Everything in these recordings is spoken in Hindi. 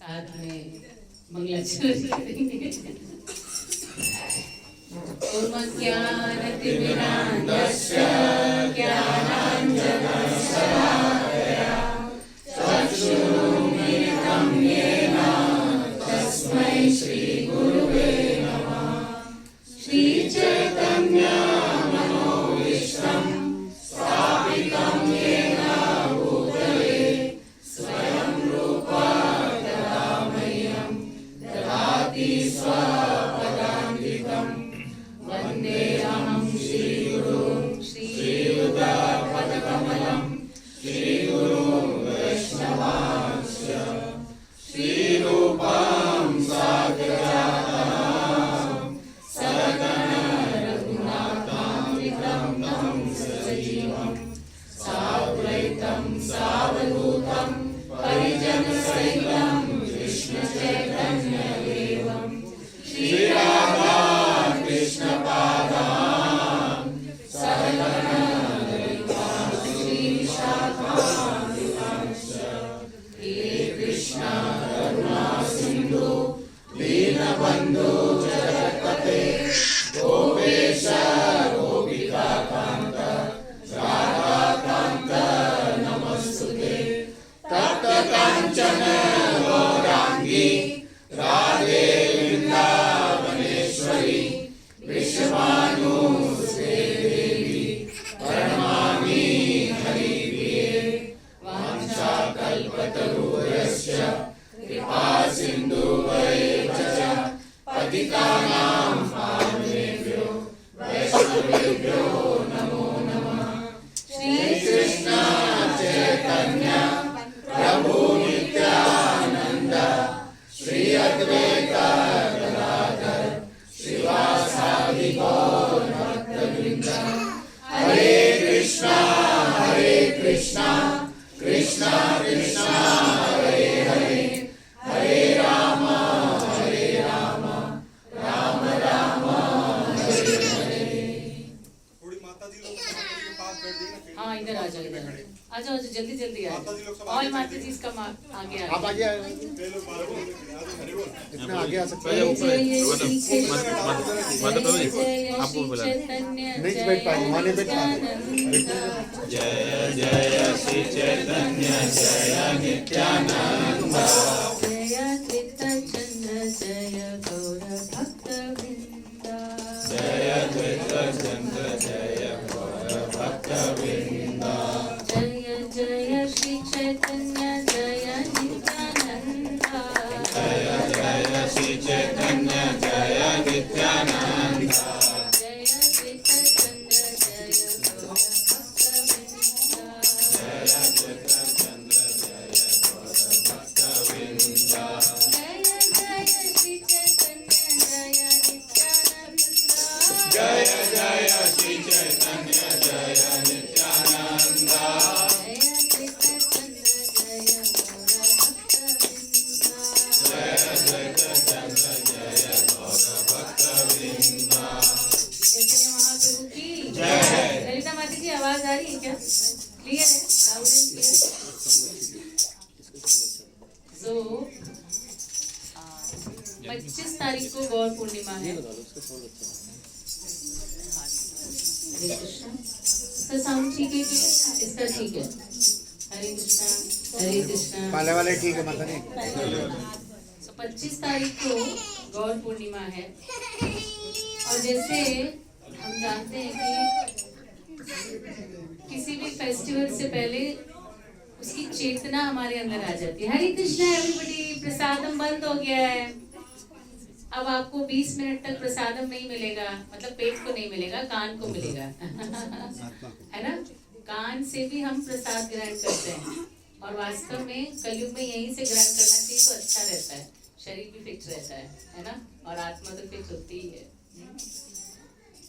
साथ में मंगलाचरण करेंगे। ओम ज्ञानतिमिरान्धस्य ज्ञानाञ्जनशलाकया चक्षुरुन्मिलितं येन तस्मै श्रीगुरुवे नमः। श्रीचैतन्यमनोभीष्टं स्थापितं येन भूतले स्वयं रूपा तदा मह्यं ददाति स्वपदान्तिकम्। वन्देऽहं श्रीगुरुं श्रीयुतापदकमलं श्रीगुरुं वैष्णवांश्च श्रीरूपां साग्रजातं सगण रघुनाथान्वितं तं सजीवं साद्वैतं सावधूतं परिजनसहितं कृष्णचैतन्यदेवं श्रीराधा कृष्णपादां सगण ललिता श्रीविशाखान्वितांश्च। हे कृष्णा करुणा सिन्धु दीनबन्धु जगत्पते गोपेश गोपिकान्त राधाकान्त नमस्तुते। तप्त काञ्चन गौराङ्गी राधे वृन्दावनेश्वरी विश्वानुसुते देवी प्रणमामि हरिप्रिये। वाञ्छाकल्पतरुभ्यश्च कृपा सिन्धुभ्यश्च पतितानां पावनेभ्यो वैष्णवेभ्यो नमो नमः। श्रीकृष्ण चैतन्य प्रभु नित्यानन्द श्री अद्वैत गदाधर श्रीवासादि गौर भक्तवृंद। हरे कृष्णा कृष्णा कृष्णा हरे हरे हरे राम राम राम हरे हरे। थोड़ी माता जी लोग के पास बैठ जाइए ना। हाँ इधर आ जाओ, इधर आ जाओ, जल्दी जल्दी आ माता जी लोग सब जाओ। और माता जी इसका आगे आ आप आगे आए, कई लोग बाहर बोल रहे हैं, हरे बोल। इतना आगे आ सकते हैं। आपको बोला नहीं बैठ पाएंगे, वहाँ नहीं बैठ पाएंगे। जय जय श्री चैतन्य जय नित्यानंद जय कृष्ण जय गौर भक्त वृंदा। जय चंद्र जय गौर भक्त वृंदा। जय जय श्री चैतन्य जय नित्यानंदा। जय जय श्री चैतन्य जय नित्यानंद। जय कृष्ण जय गौर भक्त वृंदा। जय चंद्र जय गौर भक्त वृंदा। जय जय श्री चैतन्य जय नित्यानंदा। जय जय श्री चैतन्य जय नित्यानंद। जय कृष्ण जय गौर भक्त वृंदा। जय चंद्र जय गौर भक्त वृंदा। चैतन्य महाप्रभु की जय। ललिता माता जी आवाज आ रही है क्या? क्लियर है? Loud and clear. सो 25 तारीख को गौर पूर्णिमा है। हरे कृष्णा। इसका साउंड ठीक है कि इसका ठीक है? हरे कृष्णा हरे कृष्णा। पहले वाले ठीक है माता जी। तो 25 तारीख को गौर पूर्णिमा है और जैसे हम जानते हैं कि किसी भी फेस्टिवल से पहले उसकी चेतना हमारे अंदर आ जाती है। हरे कृष्णा एवरीबॉडी, प्रसादम बंद हो गया है। अब आपको 20 मिनट तक प्रसादम नहीं मिलेगा, मतलब पेट को नहीं मिलेगा, कान को मिलेगा। है ना? कान से भी हम प्रसाद ग्रहण करते हैं और वास्तव में कलयुग में यहीं से ग्रहण करना चाहिए तो अच्छा रहता है, शरीर भी फिट रहता है ना? और आत्मा तो फिट होती ही है।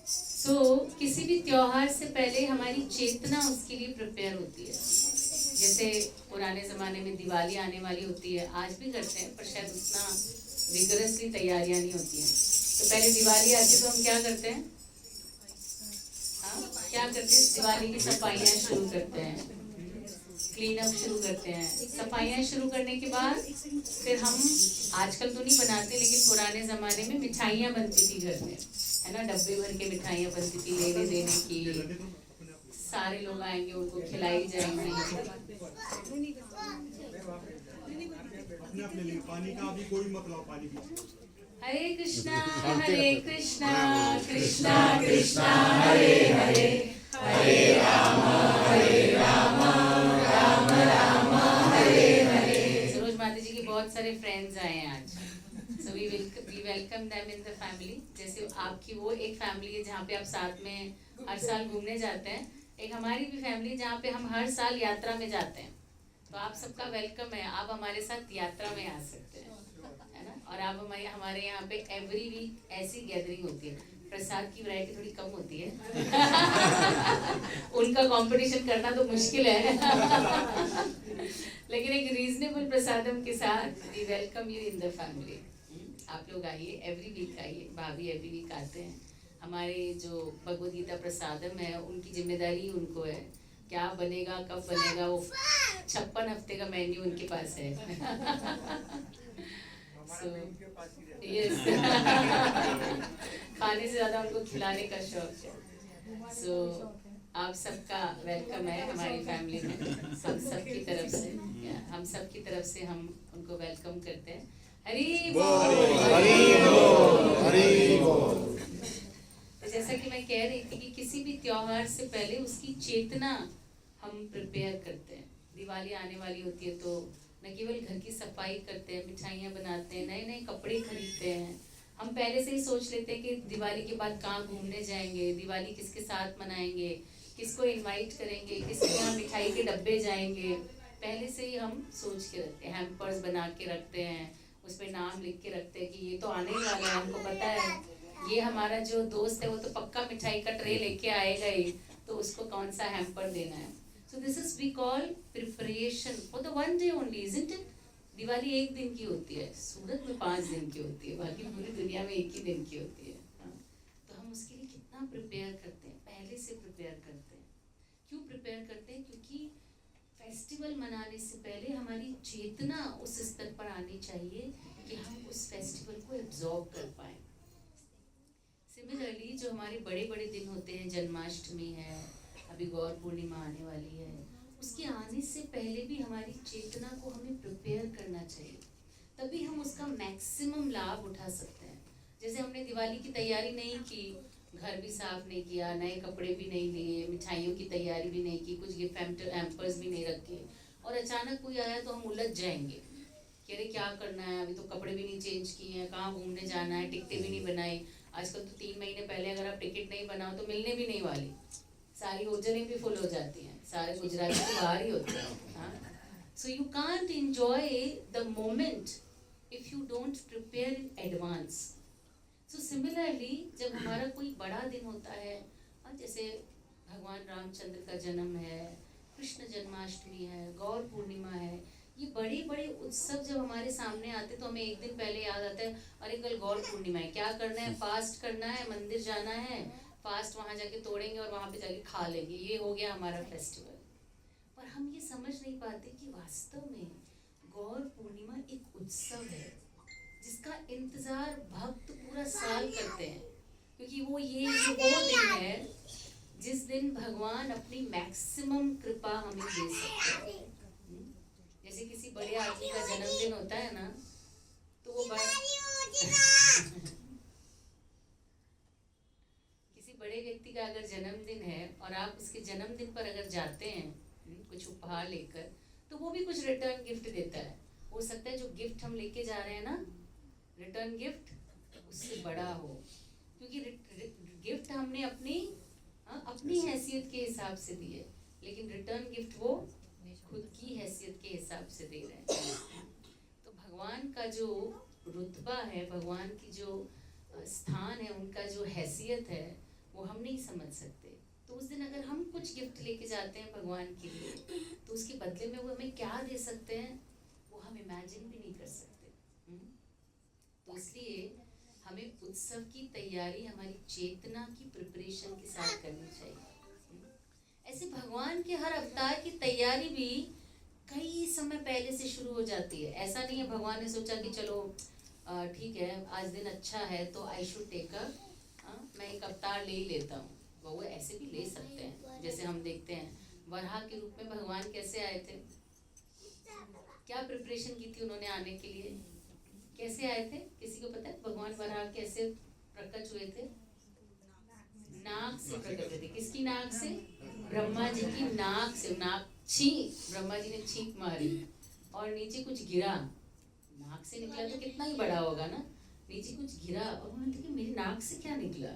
सो किसी भी त्योहार से पहले हमारी चेतना उसके लिए प्रिपेयर होती है। जैसे पुराने जमाने में दिवाली आने वाली होती है, आज भी करते हैं पर शायद उतना विगरसली तैयारियां नहीं होती हैं। तो पहले दिवाली आती तो हम क्या करते हैं? हाँ, क्या करते हैं? दिवाली की सफाइयाँ शुरू करते हैं। क्लीन अप शुरू करते हैं। सफाइयाँ शुरू करने के बाद फिर हम आजकल तो नहीं बनाते, लेकिन पुराने ज़माने में मिठाइयाँ बनती थी घर में, है ना, डब्बे भर के मिठाइयाँ बनती थी लेने देने की। सारे लोग आएंगे, उनको खिलाई जाएंगी। अपने अपने लिए पानी का भी कोई मतलब पानी की। हरे कृष्णा कृष्णा कृष्णा हरे हरे, हरे राम राम राम हरे हरे। सरोज माता जी के बहुत सारे फ्रेंड्स आए हैं आज, so we welcome them in the family. जैसे आपकी वो एक फैमिली है जहाँ पे आप साथ में हर साल घूमने जाते हैं, एक हमारी भी फैमिली जहाँ पे हम हर साल यात्रा में जाते हैं। तो आप सबका वेलकम है, आप हमारे साथ यात्रा में आ सकते हैं, है ना। और आप हमारे यहाँ पे एवरी वीक ऐसी गैदरिंग होती है। प्रसाद की वैरायटी थोड़ी कम होती है उनका कंपटीशन करना तो मुश्किल है लेकिन एक रीजनेबल प्रसादम के साथ we welcome you in the family. आप लोग आइए, एवरी वीक आइए, भाभी एवरी वीक आते हैं। हमारे जो भगवद गीता प्रसादम है उनकी जिम्मेदारी उनको है, क्या बनेगा कब बनेगा, वो 56 हफ्ते का मेन्यू उनके पास है यस खाने से ज़्यादा उनको खिलाने का शौक है। सो आप सबका वेलकम है हमारी फैमिली में, हम सबकी तरफ से, हम उनको वेलकम करते हैं। हरी बोल, हरी बोल, हरी बोल। तो जैसा कि मैं कह रही थी कि किसी भी त्योहार से पहले उसकी चेतना हम प्रिपेयर करते हैं। दिवाली आने वाली होती है तो न केवल घर की सफाई करते हैं, मिठाइयाँ बनाते हैं, नए नए कपड़े खरीदते हैं। हम पहले से ही सोच लेते हैं कि दिवाली के बाद कहाँ घूमने जाएंगे, दिवाली किसके साथ मनाएंगे, किसको इनवाइट करेंगे, किसके यहाँ मिठाई के डब्बे जाएंगे। पहले से ही हम सोच के रखते हैं, हैम्पर्स बना के रखते हैं, उसमें नाम लिख के रखते हैं कि ये तो आने ही वाला है, हमको पता है ये हमारा जो दोस्त है वो तो पक्का मिठाई का ट्रे लेके आएगा ही, तो उसको कौन सा हैम्पर देना है। So this is we call preparation for the one day only, isn't it? Diwali एक दिन की होती है, सूरत में 5 दिन की होती है, बाकी पूरी दुनिया में एक ही दिन की होती है। तो हम उसके लिए कितना प्रिपेयर करते हैं, पहले से प्रिपेयर करते हैं। क्यों प्रिपेयर करते हैं? क्योंकि फेस्टिवल मनाने से पहले हमारी चेतना उस स्तर पर आनी चाहिए कि हम उस फेस्टिवल को एब्जॉर्ब कर पाए। सिमिलरली जो हमारे बड़े बड़े दिन होते हैं, जन्माष्टमी है, अभी गौर पूर्णिमा आने वाली है, उसके आने से पहले भी हमारी चेतना को हमें प्रिपेयर करना चाहिए, तभी हम उसका मैक्सिमम लाभ उठा सकते हैं। जैसे हमने दिवाली की तैयारी नहीं की, घर भी साफ नहीं किया, नए कपड़े भी नहीं लिए, मिठाइयों की तैयारी भी नहीं की, कुछ गिफ्ट हैम्पर्स भी नहीं रखे, और अचानक कोई आया तो हम उलझ जाएंगे कि अरे क्या करना है, अभी तो कपड़े भी नहीं चेंज किए हैं, कहाँ घूमने जाना है, टिकटें भी नहीं बनाई। आजकल तो 3 महीने पहले अगर आप टिकट नहीं बनाओ तो मिलने भी नहीं वाली, सारी होटलें भी फुल हो जाती हैं, सारे गुजराती तो बाहर ही होते हैं। So you can't enjoy the moment if you don't prepare in advance. So similarly जब हमारा कोई बड़ा दिन होता है, जैसे भगवान रामचंद्र का जन्म है, कृष्ण जन्माष्टमी है, गौर पूर्णिमा है, ये बड़े बड़े उत्सव जब हमारे सामने आते तो हमें एक दिन पहले याद आता है, अरे कल गौर पूर्णिमा है, क्या करना है, फास्ट करना है, मंदिर जाना है, फास्ट वहाँ जाके तोड़ेंगे और वहाँ पे जाके खा लेंगे, ये हो गया हमारा फेस्टिवल। पर हम ये समझ नहीं पाते कि वास्तव में गौर पूर्णिमा एक उत्सव है जिसका इंतजार भक्त पूरा साल करते हैं, क्योंकि वो दिन है जिस दिन भगवान अपनी मैक्सिमम कृपा हमें दे सकते हैं। जैसे किसी बड़े आदमी का जन्मदिन होता है ना, तो वो बड़े व्यक्ति का अगर जन्मदिन है और आप उसके जन्मदिन पर अगर जाते हैं कुछ उपहार लेकर, तो वो भी कुछ रिटर्न गिफ्ट देता है। हो सकता है जो गिफ्ट हम लेके जा रहे हैं ना, रिटर्न गिफ्ट उससे बड़ा हो, क्योंकि गिफ्ट हमने अपनी हैसियत के हिसाब से दी है, लेकिन रिटर्न गिफ्ट वो खुद की हैसियत के हिसाब से दे रहे हैं। तो भगवान का जो रुतबा है, भगवान की जो स्थान है, उनका जो हैसियत है, वो हम नहीं समझ सकते। तो उस दिन अगर हम कुछ गिफ्ट लेके जाते हैं भगवान के लिए, तो उसके बदले में वो हमें क्या दे सकते हैं, वो हम इमेजिन भी नहीं कर सकते। तो इसलिए हमें उत्सव की तैयारी हमारी चेतना की प्रिपरेशन के साथ करनी चाहिए। ऐसे भगवान के हर अवतार की तैयारी भी कई समय पहले से शुरू हो जाती है। ऐसा नहीं है भगवान ने सोचा कि चलो ठीक है आज दिन अच्छा है तो आई शुड टेक अ मैं एक अवतार ले ही लेता हूँ। वो ऐसे भी ले सकते हैं। जैसे हम देखते हैं वराह के रूप में भगवान कैसे आए थे, क्या प्रिपरेशन की थी उन्होंने आने के लिए, कैसे आए थे, किसी को पता है भगवान वराह कैसे प्रकट हुए थे? नाक से प्रकट हुए थे। किसकी नाक से? ब्रह्मा जी की नाक से। नाक छींक, ब्रह्मा जी ने छींक मारी और नीचे कुछ गिरा। नाक से निकला तो कितना ही बड़ा होगा ना, नीचे कुछ गिरा और उन्होंने देखा मेरी नाक से क्या निकला,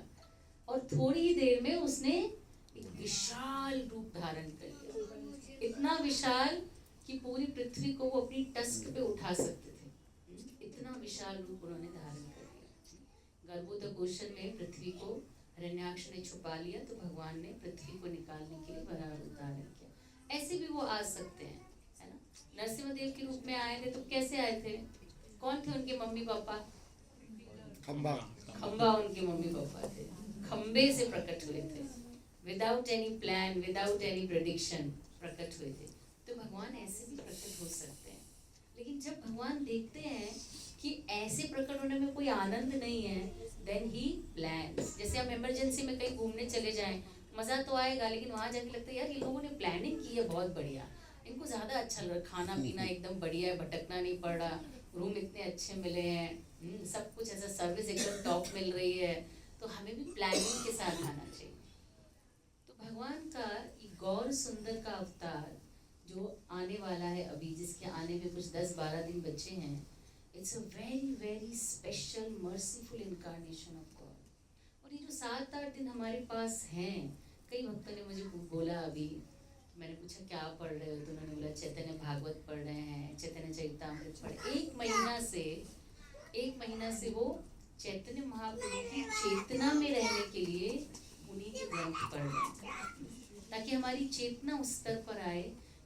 और थोड़ी ही देर में उसने एक विशाल रूप धारण कर लिया। इतना विशाल कि पूरी पृथ्वी को वो अपनी टस्क पे उठा सकते थे। इतना विशाल रूप उन्होंने धारण कर लिया। गर्भोदकोशन में पृथ्वी को हिरण्याक्ष ने छुपा लिया तो भगवान ने पृथ्वी को निकालने के लिए वराह रूप धारण किया। ऐसे भी वो आ सकते हैं, है ना। नरसिंहदेव के रूप में आए थे तो कैसे आए थे? कौन थे उनके मम्मी पापा? खंबा। खंबा उनके मम्मी पापा थे। खंबे से प्रकट हुए थे, without any plan, without any prediction प्रकट हुए थे। तो भगवान ऐसे भी प्रकट हो सकते हैं। लेकिन जब भगवान देखते हैं कि ऐसे प्रकट होने में कोई आनंद नहीं है, देन ही प्लान्स। जैसे हम इमरजेंसी में कहीं घूमने चले जाएं, मजा तो आएगा लेकिन वहां जाके लगता है यार ये लोगों ने प्लानिंग की है बहुत बढ़िया, इनको ज्यादा अच्छा लग रहा, खाना पीना एकदम बढ़िया है, भटकना नहीं पड़ रहा, रूम इतने अच्छे मिले हैं, सब कुछ ऐसा सर्विस एकदम टॉप मिल रही है, तो हमें भी प्लानिंग के साथ आना चाहिए। तो भगवान का ये गौर सुंदर का अवतार जो आने वाला है अभी, जिसके आने में कुछ 10-12 दिन बचे हैं, it's a very very special merciful incarnation of God. और ये जो 7-8 दिन हमारे पास हैं, कई भक्तों ने मुझे बोला अभी, मैंने पूछा क्या पढ़ रहे हो, तो उन्होंने बोला चैतन्य भागवत पढ़ रहे हैं, चैतन्य चरितामृत पढ़। एक महीना से वो चैतन्य महाप्रभु की चेतना में रहने के लिए उन्हीं के ग्रंथ पढ़ रहे हैं, ताकि हमारी चेतना उस स्तर पर आए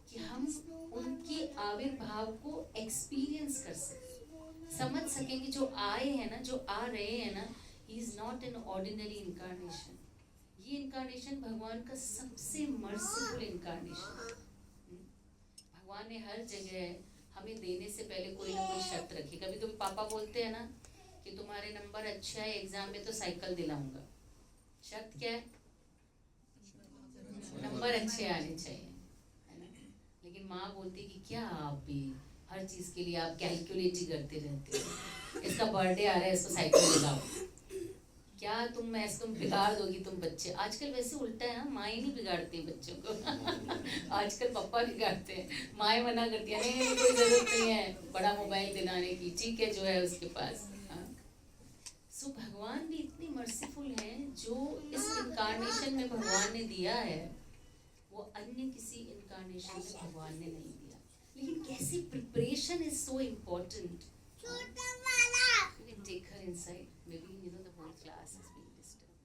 कि हम उनके आविर्भाव को एक्सपीरियंस कर सकें, समझ सकें कि जो आए हैं ना, जो आ रहे हैं ना, he is not an ordinary incarnation. ये इनकारनेशन भगवान का सबसे मर्सीफुल इनकारनेशन। भगवान ने हर जगह हमें देने से पहले कोई ना कोई शर्त रखी। कभी कभी पापा बोलते हैं ना कि तुम्हारे नंबर अच्छे आए एग्जाम में तो साइकिल दिलाऊंगा। शर्त क्या है? नंबर अच्छे आने चाहिए, है ना। लेकिन माँ बोलती कि क्या आप भी हर चीज के लिए आप कैलकुलेट ही करते रहते हो, इसका बर्थडे आ रहा है इसको साइकिल दिलाओ, क्या तुम बिगाड़ दोगी तुम बच्चे। आजकल वैसे उल्टा है ना, माएँ नहीं बिगाड़ती बच्चों को आजकल पापा बिगाड़ते हैं, माएँ मना करती है नहीं कोई जरूरत नहीं है बड़ा मोबाइल दिलाने की, ठीक है जो है उसके पास। सो भगवान भी इतनी मर्सीफुल हैं, जो इस इनकारनेशन में भगवान ने दिया है वो अन्य किसी इनकारनेशन में भगवान ने नहीं दिया। लेकिन कैसी preparation is so important. Take her inside. Maybe the whole class is being disturbed.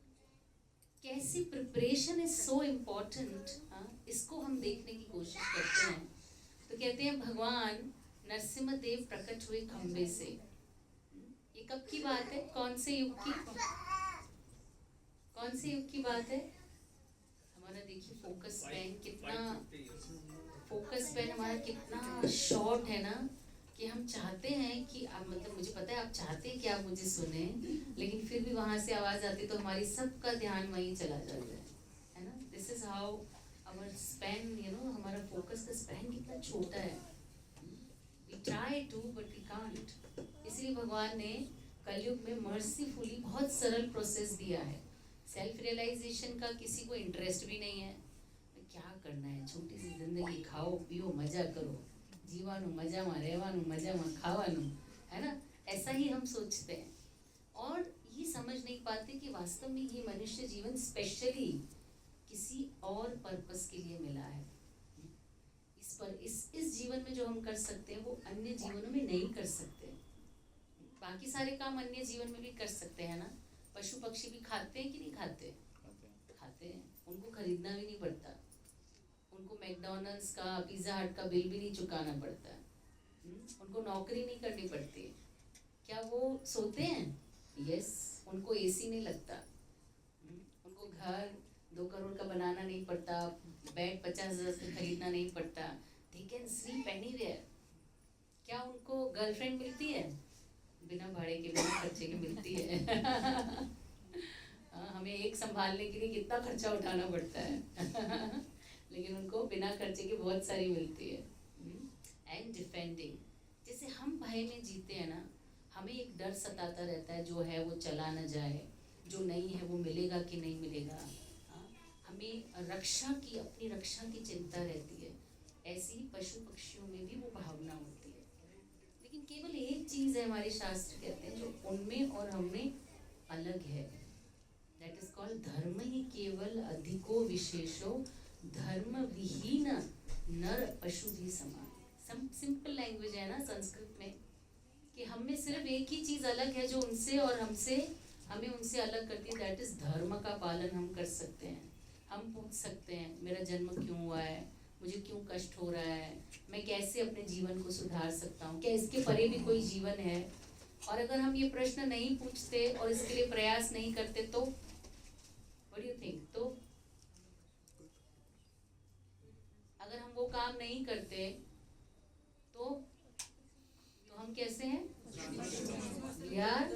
कैसी प्रिपरेशन इज सो इम्पोर्टेंट, इसको हम देखने की कोशिश करते हैं। तो कहते हैं भगवान नरसिम्हदेव प्रकट हुए खंबे से। ये कब की बात है? कौन से युग की बात है? हमारा देखिए फोकस पेन हमारा कितना शॉर्ट है ना, कि हम चाहते हैं कि आप, मतलब मुझे पता है आप चाहते हैं कि आप मुझे सुने, लेकिन फिर भी वहां से आवाज आती तो हमारी सबका ध्यान वहीं चला जाता है ना। This is how our span, हमारा फोकस का स्पैन कितना छोटा है। We try to but we can't. इसलिए भगवान ने कलयुग में मर्सीफुली बहुत सरल प्रोसेस दिया है। सेल्फ रियलाइजेशन का किसी को इंटरेस्ट भी नहीं है, क्या करना है, छोटी सी जिंदगी, खाओ पियो मजा करो, जीवानु मजामा रहवानु मजामा खावानु, है ना, ऐसा ही हम सोचते हैं। और ये समझ नहीं पाते कि वास्तव में ये मनुष्य जीवन स्पेशली किसी और पर्पस के लिए मिला है। इस जीवन में जो हम कर सकते हैं वो अन्य जीवनों में नहीं कर सकते। बाकी सारे काम अन्य जीवन में भी कर सकते हैं ना। पशु पक्षी भी खाते हैं कि नहीं खाते? खाते हैं, उनको खरीदना भी नहीं पड़ता, उनको मैकडॉनल्ड्स का, पिज़्ज़ा हट का बिल भी नहीं चुकाना पड़ता, उनको नौकरी नहीं करनी पड़ती। क्या वो सोते हैं? यस। उनको एसी नहीं लगता, उनको घर 2 करोड़ का बनाना नहीं पड़ता, बेड 50,000 का खरीदना नहीं पड़ता, दे कैन स्लीप एनीवेयर। क्या उनको गर्लफ्रेंड मिलती है? बिना भाड़े के, बिना खर्चे के मिलती है। हमें एक संभालने के लिए कितना खर्चा उठाना पड़ता है। लेकिन उनको बिना खर्चे के बहुत सारी मिलती है। एंड डिफेंडिंग, जैसे हम भय में जीते हैं ना, हमें एक डर सताता रहता है, जो है वो चला न जाए, जो नहीं है वो मिलेगा कि नहीं मिलेगा। हमें रक्षा की, अपनी रक्षा की चिंता रहती है। ऐसी ही पशु पक्षियों में भी वो भावना होती है। लेकिन केवल एक चीज है, हमारे शास्त्र कहते हैं, जो उनमें और हममें अलग है। दैट इज कॉल्ड धर्म ही केवल अधिको विशेषो धर्म विहीन नर पशु भी समान। सिंपल लैंग्वेज है ना संस्कृत में, कि हम में सिर्फ एक ही चीज अलग है जो उनसे और हमें उनसे अलग करती है। दैट इज धर्म का पालन हम कर सकते हैं। हम पूछ सकते हैं मेरा जन्म क्यों हुआ है, मुझे क्यों कष्ट हो रहा है, मैं कैसे अपने जीवन को सुधार सकता हूँ, क्या इसके परे भी कोई जीवन है। और अगर हम ये प्रश्न नहीं पूछते और इसके लिए प्रयास नहीं करते तो व्हाट डू यू थिंक? तो अगर हम वो काम नहीं करते तो हम कैसे हैं? वी आर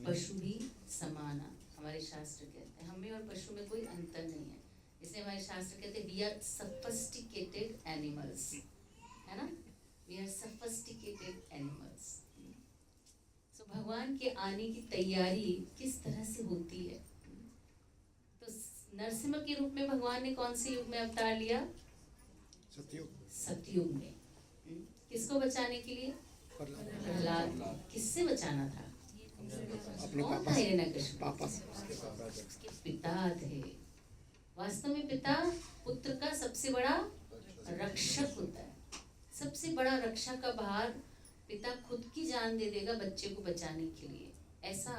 पशु भी समाना। हमारे शास्त्र कहते हैं हमें और पशु में कोई अंतर नहीं है। इसलिए हमारे शास्त्र कहते हैं वी आर सफिस्टिकेटेड एनिमल्स, है ना? We are sophisticated animals. So भगवान के आने की तैयारी किस तरह से होती है? तो नरसिम्हा के रूप में भगवान ने कौन से युग में अवतार लिया? सतयुग में। किसको बचाने के लिए? प्रहलाद। किससे बचाना था? कौन था हिरण्यकश्यप? उसके पिता थे। वास्तव में पिता पुत्र का सबसे बड़ा रक्षक होता है। सबसे बड़ा रक्षा का भार पिता खुद की जान दे देगा बच्चे को बचाने के लिए। ऐसा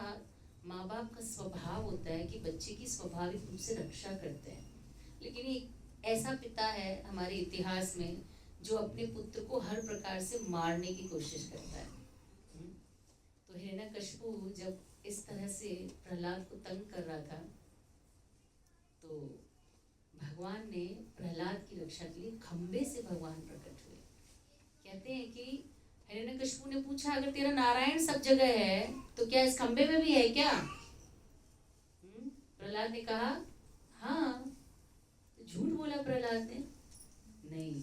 माँ बाप का स्वभाव होता है कि बच्चे की स्वाभाविक रूप से रक्षा करते हैं। लेकिन एक ऐसा पिता है हमारे इतिहास में जो अपने पुत्र को हर प्रकार से मारने की कोशिश करता है। तो हिरण्यकश्यप जब इस तरह से प्रहलाद को तंग कर रहा था तो भगवान ने प्रहलाद की रक्षा के लिए खंबे से भगवान प्रकट हुए। कहते हैं कि हिरण्यकश्यप ने पूछा अगर तेरा नारायण सब जगह है तो क्या इस खंबे में भी है क्या? प्रहलाद ने कहा हाँ। तो झूठ बोला प्रहलाद ने? नहीं।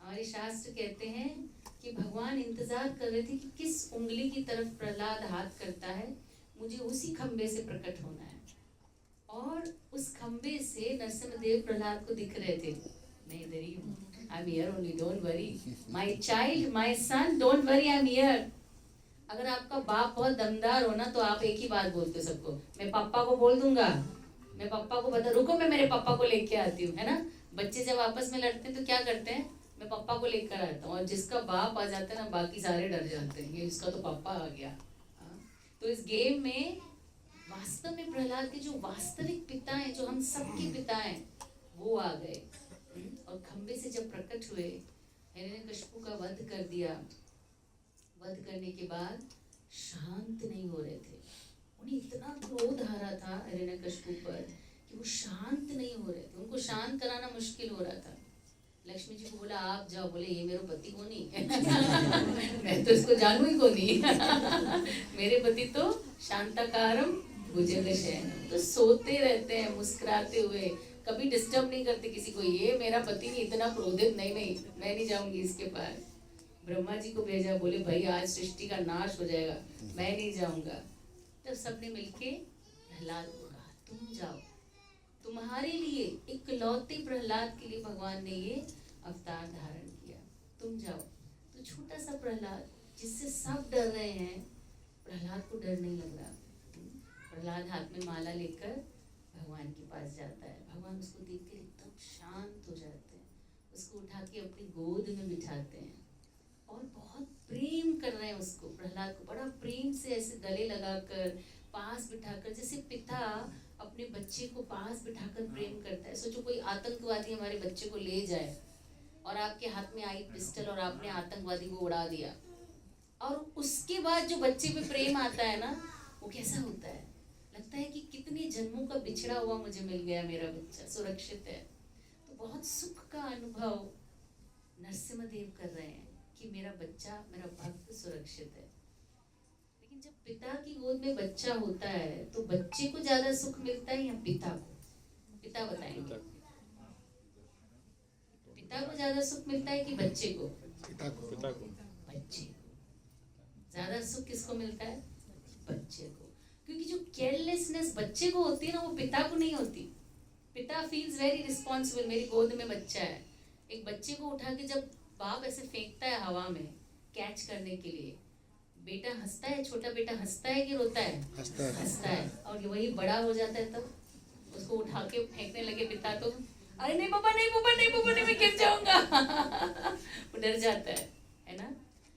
हमारे शास्त्र कहते हैं कि भगवान इंतजार कर रहे थे कि किस उंगली की तरफ प्रहलाद हाथ करता है, मुझे उसी खंबे से प्रकट होना है। और उस खंबे से नरसिम्हदेव प्रहलाद को दिख रहे थे। मैं इधर ही हूँ, I am here only, don't worry my child, my son, don't worry, I am here. अगर आपका बाप बहुत दमदार हो ना तो आप एक ही बात बोलते हो सबको, मैं पापा को बोल दूंगा, मैं पापा को बता, रुको मैं मेरे पापा को लेके आती हूँ, है ना? बच्चे जब आपस में लड़ते हैं तो क्या करते हैं? मैं पापा को लेकर आता हूँ। और जिसका बाप आ जाता है ना बाकी सारे डर जाते हैं, ये इसका तो पापा आ गया। तो इस गेम में वास्तव में प्रहलाद के जो वास्तविक पिता हैं, जो हम सबके पिता हैं, वो आ गए। और खंबे से जब प्रकट हुए, हिरण्यकश्यप का वध कर दिया। वध करने के बाद शांत नहीं हो रहे थे। उन्हें इतना क्रोध आ रहा था हिरण्यकश्यप पर कि वो शांत नहीं हो रहे थे। उनको शांत कराना मुश्किल हो रहा था। लक्ष्मी जी को बोला आप जाओ। बोले ये मेरे पति को नहीं। मैं तो इसको जानू ही को नहीं। मेरे पति तो शांताकारम भुजगशयनम, तो सोते रहते हैं मुस्कुराते हुए, कभी डिस्टर्ब नहीं करते किसी को। ये मेरा पति नहीं, इतना क्रोधित नहीं, मैं नहीं जाऊंगी इसके पास। ब्रह्मा जी को भेजा, बोले भाई आज सृष्टि का नाश हो जाएगा, मैं नहीं जाऊंगा। तब सबने मिलके प्रहलाद को कहा तुम जाओ। तुम्हारे लिए, इकलौते प्रहलाद के लिए भगवान ने ये अवतार धारण किया। तुम जाओ। तो छोटा सा प्रहलाद जिससे सब डर रहे हैं, प्रहलाद को डर नहीं लग रहा। प्रहलाद हाथ में माला लेकर भगवान के पास जाता है। भगवान उसको देखकर एकदम शांत हो जाते हैं, उसको उठा के अपनी गोद में बिठाते हैं और बहुत प्रेम कर रहे हैं उसको। प्रहलाद को बड़ा प्रेम से ऐसे गले लगाकर पास बिठाकर, जैसे पिता अपने बच्चे को पास बिठाकर प्रेम करता है। सोचो कोई आतंकवादी हमारे बच्चे को ले जाए और आपके हाथ में आई पिस्टल और आपने आतंकवादी को उड़ा दिया, और उसके बाद जो बच्चे पे प्रेम आता है ना, वो कैसा होता है? लगता है कि कितने जन्मों का बिछड़ा हुआ मुझे मिल गया, मेरा बच्चा सुरक्षित है। तो बहुत सुख का अनुभव नरसिम्हा देव कर रहे हैं कि मेरा बच्चा, मेरा भक्त सुरक्षित है। लेकिन जब पिता की गोद में बच्चा होता है तो बच्चे को ज्यादा सुख मिलता है या पिता को? पिता बताएंगे। पिता को ज्यादा सुख मिलता है कि बच्चे को? पिता को। बच्चे को ज्यादा सुख किसको मिलता है? बच्चे को। क्योंकि जो केयरलेसनेस बच्चे को होती है ना, वो पिता को नहीं होती। पिता फील्स वेरी रिस्पॉन्सिबल, मेरी गोद में बच्चा है। एक बच्चे को उठा के जब बाप ऐसे फेंकता है हवा में कैच करने के लिए, बेटा हंसता है, छोटा बेटा हंसता है कि रोता है? हंसता है। और वही बड़ा हो जाता है तब उसको उठा के फेंकने लगे पिता तो, अरे नहीं पापा, नहीं पापा, नहीं पापा, नहीं, मैं गिर जाऊंगा। वो डर जाता है ना?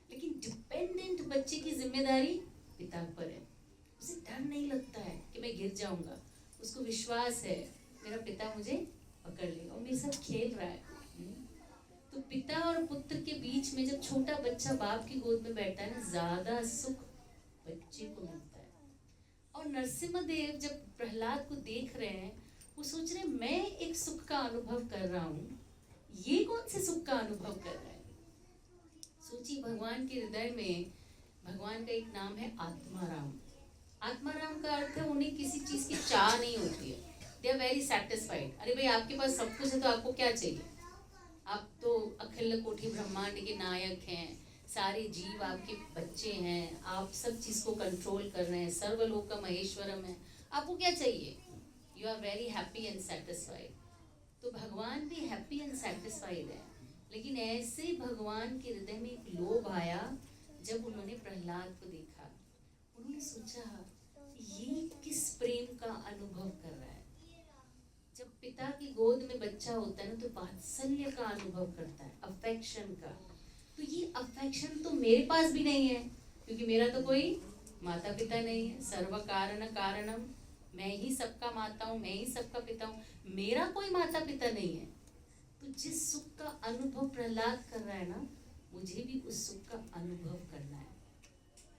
लेकिन डिपेंडेंट बच्चे की जिम्मेदारी पिता पर है। उसे डर नहीं लगता है कि मैं गिर जाऊंगा, उसको विश्वास है मेरा पिता मुझे पकड़ लेगा और मेरे साथ खेल रहा है। तो पिता और पुत्र के बीच में जब छोटा बच्चा बाप की गोद में बैठता है ना, ज्यादा सुख बच्चे को मिलता है। और नरसिम्हा देव जब प्रहलाद को देख रहे हैं, वो सोच रहे हैं मैं एक सुख का अनुभव कर रहा हूँ, ये कौन से सुख का अनुभव कर रहा है? सोचिए, भगवान के हृदय में भगवान का एक नाम है आत्माराम। आत्माराम का अर्थ है उन्हें किसी चीज की चाह नहीं होती है। They are very satisfied. अरे भाई, आपके पास सब कुछ है तो आपको क्या चाहिए? आप तो अखिल कोटि ब्रह्मांड के नायक हैं, सारे जीव आपके बच्चे हैं, आप सब चीज को कंट्रोल कर रहे हैं, सर्वलोक का महेश्वरम है, आपको क्या चाहिए? You are very happy and satisfied. तो भगवान भी हैप्पी एंड सेटिस्फाइड है। लेकिन ऐसे ही भगवान के हृदय में एक लोभ आया जब उन्होंने प्रहलाद को देखा। उन्होंने सोचा ये किस प्रेम का अनुभव कर रहा है? जब पिता की गोद में बच्चा होता है ना, तो वात्सल्य का अनुभव करता है, अफेक्शन का। तो ये अफेक्शन तो मेरे पास भी नहीं है, क्योंकि मेरा तो कोई माता पिता नहीं है। सर्व कारण कारणम, मैं ही सबका माता हूँ, मैं ही सबका पिता हूँ, मेरा कोई माता पिता नहीं है। तो जिस सुख का अनुभव प्रहलाद कर रहा है ना, मुझे भी उस सुख का अनुभव करना है।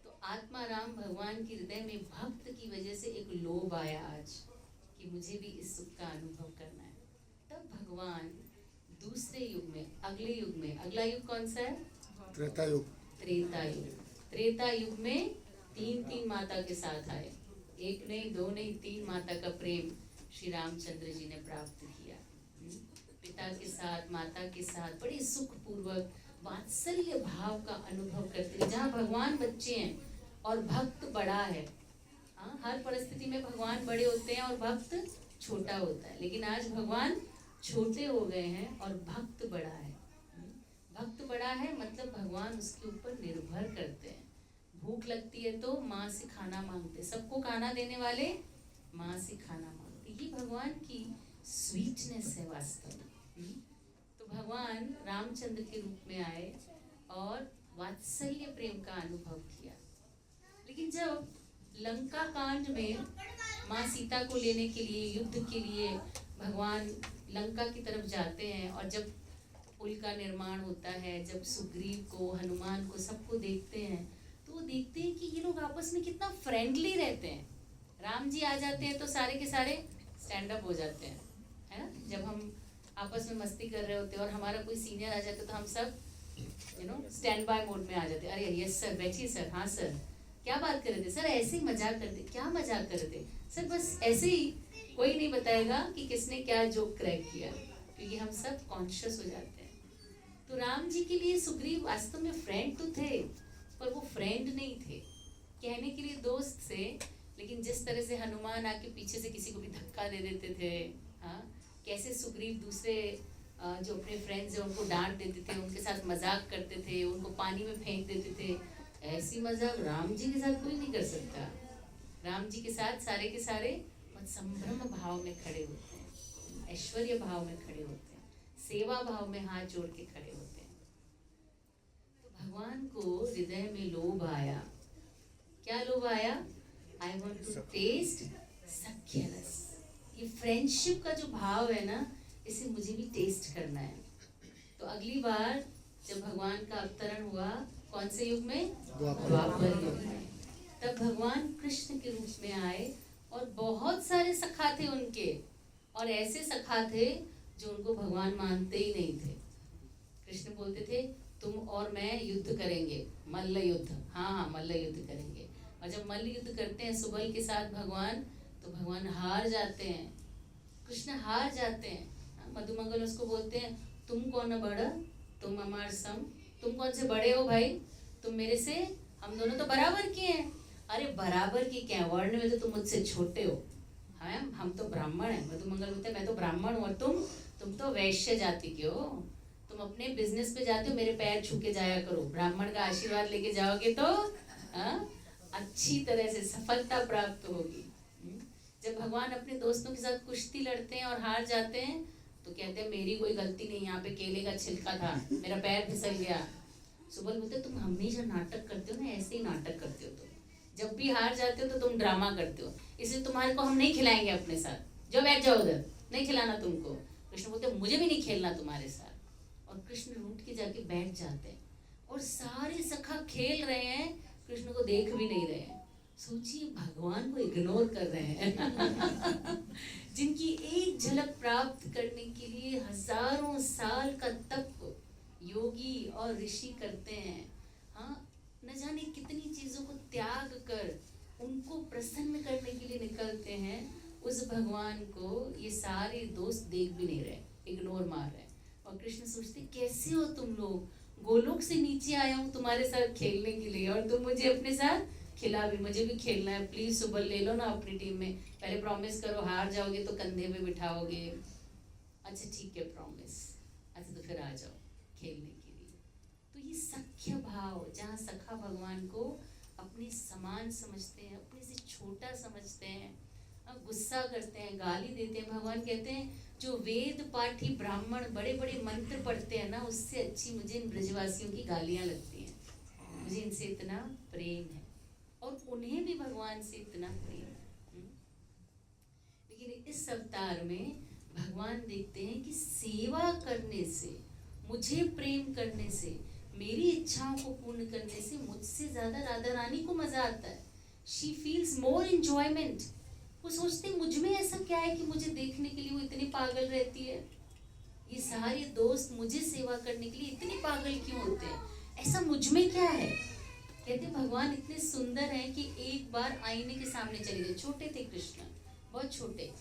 तो आत्माराम भगवान के हृदय में भक्त की वजह से एक लोभ आया आज कि मुझे भी इस सुख का अनुभव करना है। तब भगवान दूसरे युग में, अगले युग में, अगला युग कौन सा है? त्रेता युग। त्रेता युग। त्रेता युग में 3 माता के साथ आए। एक नहीं, दो नहीं, 3 माता का प्रेम श्री रामचंद्र जी ने प्राप्त किया। पिता के साथ, माता के साथ बड़े सुख पूर्वक वात्सल्य भाव का अनुभव करते हैं। जहाँ भगवान बच्चे हैं और भक्त बड़ा है। हाँ, हर परिस्थिति में भगवान बड़े होते हैं और भक्त छोटा होता है, लेकिन आज भगवान छोटे हो गए हैं और भक्त बड़ा है। भक्त बड़ा है मतलब भगवान उसके ऊपर निर्भर करते हैं। भूख लगती है तो माँ से खाना मांगते, सबको खाना देने वाले माँ से खाना मांगते। ये भगवान की स्वीटनेस है वास्तव में। तो भगवान रामचंद्र के रूप में आए और वात्सल्य प्रेम का अनुभव किया। लेकिन जब लंका कांड में माँ सीता को लेने के लिए, युद्ध के लिए भगवान लंका की तरफ जाते हैं, और जब पुल का निर्माण होता है, जब सुग्रीव को, हनुमान को, सबको देखते हैं, तो वो देखते हैं कि ये लोग आपस में कितना फ्रेंडली रहते हैं। राम जी आ जाते हैं तो सारे के सारे स्टैंड अप हो जाते हैं, है ना? जब हम आपस में मस्ती कर रहे होते हैं और हमारा कोई सीनियर आ जाता है तो हम सब स्टैंड बाय मोड में आ जाते हैं। अरे यस सर, बैठिए सर, हाँ सर, क्या बात कर रहे थे सर? ऐसे ही मजाक कर रहे थे। क्या मजाक कर रहे थे सर? बस ऐसे ही। कोई नहीं बताएगा कि किसने क्या जोक क्रैक किया, क्योंकि हम सब कॉन्शियस हो जाते हैं। तो राम जी के लिए सुग्रीव वास्तव में फ्रेंड तो थे, पर वो फ्रेंड नहीं थे, कहने के लिए दोस्त थे। लेकिन जिस तरह से हनुमान आके पीछे से किसी को भी धक्का दे देते थे, हाँ, कैसे सुग्रीव दूसरे जो अपने फ्रेंड्स हैं उनको डांट देते थे, उनके साथ मजाक करते थे, उनको पानी में फेंक देते थे, ऐसी मजाक राम जी के साथ कोई नहीं कर सकता। राम जी के साथ सारे के सारे बहुत संभ्रम भाव में खड़े होते हैं, ऐश्वर्य भाव में खड़े होते हैं, सेवा भाव में हाथ जोड़ के खड़े होते हैं। तो भगवान को हृदय में लोभ आया। क्या लोभ आया? आई वॉन्ट टू टेस्ट सख्य रस। ये फ्रेंडशिप का जो भाव है ना, इसे मुझे भी टेस्ट करना है। तो अगली बार जब भगवान का अवतरण हुआ, कौन से युग में? द्वापर युग में। तब भगवान कृष्ण के रूप में आए और बहुत सारे सखा थे उनके, और ऐसे सखा थे जो उनको भगवान मानते ही नहीं थे। कृष्ण बोलते थे तुम और मैं युद्ध करेंगे, मल्ल युद्ध, हाँ मल्ल युद्ध करेंगे। और जब मल्ल युद्ध करते हैं सुबल के साथ भगवान, तो भगवान हार जाते हैं, कृष्ण हार जाते हैं। मधुमंगल उसको बोलते हैं तुम कौन बड़ा, तुम हमार सम, तुम कौन से बड़े हो भाई, तुम मेरे से, हम दोनों तो बराबर के हैं। अरे बराबर की क्या, वर्ण में तो तुम मुझसे छोटे हो, हाँ हम तो ब्राह्मण हैं। मधुमंगल बोलते हैं मैं तो ब्राह्मण हूँ और तुम तो वैश्य जाति के हो, तुम अपने बिजनेस पे जाते हो, मेरे पैर छू के जाया करो, ब्राह्मण का आशीर्वाद लेके जाओगे तो अच्छी तरह से सफलता प्राप्त होगी। जब भगवान अपने दोस्तों के साथ कुश्ती लड़ते हैं और हार जाते हैं तो कहते हैं मेरी कोई गलती नहीं, यहाँ पे केले का छिलका था, मेरा पैर फिसल गया। सुबल बोलते तुम हमेशा नाटक करते हो ना, ऐसे ही नाटक करते हो, तुम जब भी हार जाते हो तो तुम ड्रामा करते हो, इसलिए तुम्हारे को हम नहीं खिलाएंगे अपने साथ, जो बैठ जाओ उधर, नहीं खिलाना तुमको। कृष्ण बोलते मुझे भी नहीं खेलना तुम्हारे साथ, और कृष्ण रूठ के जाके बैठ जाते हैं और सारे सखा खेल रहे हैं, कृष्ण को देख भी नहीं रहे हैं। सोचिए भगवान को इग्नोर कर रहे हैं जिनकी एक झलक प्राप्त करने के लिए हजारों साल का तप योगी और ऋषि करते हैं। हाँ, न जाने कितनी चीजों को त्याग कर उनको प्रसन्न करने के लिए निकलते हैं, उस भगवान को ये सारे दोस्त देख भी नहीं रहे, इग्नोर मार रहे हैं। और कृष्ण सोचते कैसे हो तुम लोग, गोलोक से नीचे आया हूँ तुम्हारे साथ खेलने के लिए और तुम मुझे अपने साथ खिला भी, मुझे भी खेलना है, प्लीज सुबह ले लो ना अपनी टीम में, पहले प्रॉमिस करो हार जाओगे तो कंधे पे बिठाओगे। अच्छा ठीक है प्रॉमिस, अच्छा तो फिर आ जाओ खेलने के लिए। तो ये सख्य भाव, जहाँ सखा भगवान को अपने समान समझते हैं, अपने से छोटा समझते हैं, गुस्सा करते हैं, गाली देते हैं। भगवान कहते हैं जो वेद पाठी ब्राह्मण बड़े बड़े मंत्र पढ़ते हैं ना, उससे अच्छी मुझे इन ब्रजवासियों की गालियां लगती हैं, मुझे इनसे इतना प्रेम है और उन्हें भी भगवान से इतना प्रेम है। लेकिन इस अवतार में भगवान देखते हैं कि सेवा करने से, मुझे प्रेम करने से, मेरी इच्छाओं को पूर्ण करने से मुझसे ज्यादा राधा रानी को मजा आता है। She feels more enjoyment. वो सोचते मुझ में ऐसा क्या है कि मुझे देखने के लिए वो इतनी पागल रहती है, ये सारे दोस्त मुझे सेवा करने के लिए इतने पागल क्यों होते हैं, ऐसा मुझ में क्या है। कहते भगवान इतने सुंदर हैं कि एक बार आईने के सामने चले गए, छोटे थे कृष्ण, बहुत छोटे,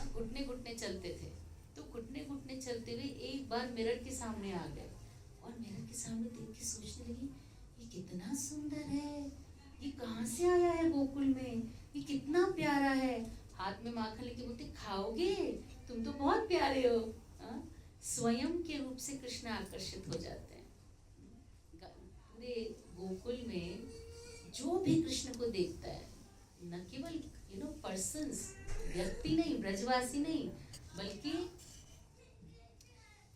घुटने घुटने चलते थे, तो घुटने घुटने चलते हुए एक बार मिरर के सामने आ गए और मिरर के सामने देख के सोचने लगी ये कितना सुंदर है, ये कहाँ से आया है गोकुल में, ये कितना प्यारा है। हाथ में माखन लेके बोलते खाओगे, तुम तो बहुत प्यारे हो। स्वयं के रूप से कृष्ण आकर्षित हो जाते हैं। पूरे गोकुल में जो भी कृष्ण को देखता है, न केवल पर्सन्स, व्यक्ति नहीं, ब्रजवासी नहीं, बल्कि